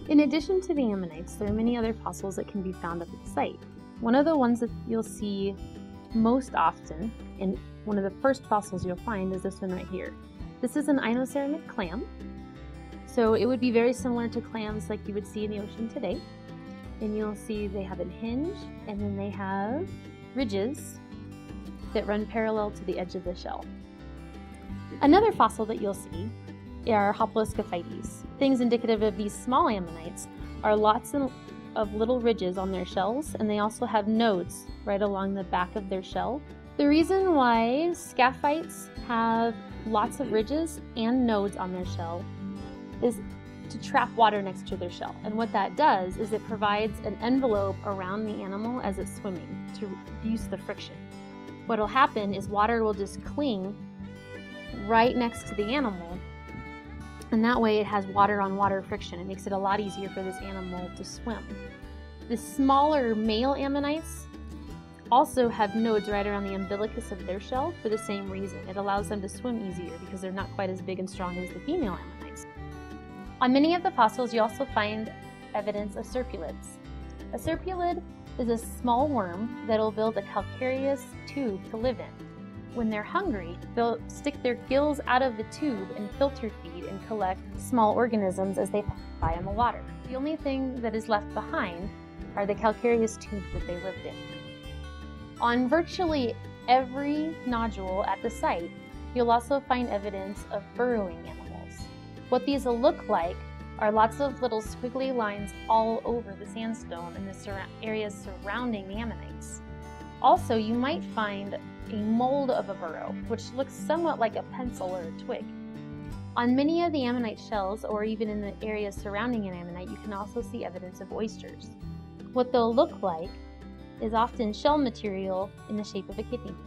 In addition to the ammonites, there are many other fossils that can be found at the site. One of the ones that you'll see most often, and one of the first fossils you'll find, is this one right here. This is an inoceramic clam. So it would be very similar to clams like you would see in the ocean today. And you'll see they have a hinge, and then they have ridges that run parallel to the edge of the shell. Another fossil that you'll see are Hoploscophites. Things indicative of these small ammonites are lots of little ridges on their shells, and they also have nodes right along the back of their shell. The reason why scaphites have lots of ridges and nodes on their shell is to trap water next to their shell. And what that does is it provides an envelope around the animal as it's swimming to reduce the friction. What'll happen is water will just cling right next to the animal, and that way it has water on water friction. It makes it a lot easier for this animal to swim. The smaller male ammonites also have nodes right around the umbilicus of their shell for the same reason. It allows them to swim easier because they're not quite as big and strong as the female ammonites. On many of the fossils, you also find evidence of serpulids. A serpulid is a small worm that will build a calcareous tube to live in. When they're hungry, they'll stick their gills out of the tube and filter feed and collect small organisms as they pass by in the water. The only thing that is left behind are the calcareous tubes that they lived in. On virtually every nodule at the site, you'll also find evidence of burrowing animals. What these will look like are lots of little squiggly lines all over the sandstone and the areas surrounding the ammonites. Also, you might find a mold of a burrow, which looks somewhat like a pencil or a twig. On many of the ammonite shells, or even in the areas surrounding an ammonite, you can also see evidence of oysters. What they'll look like is often shell material in the shape of a kidney bean.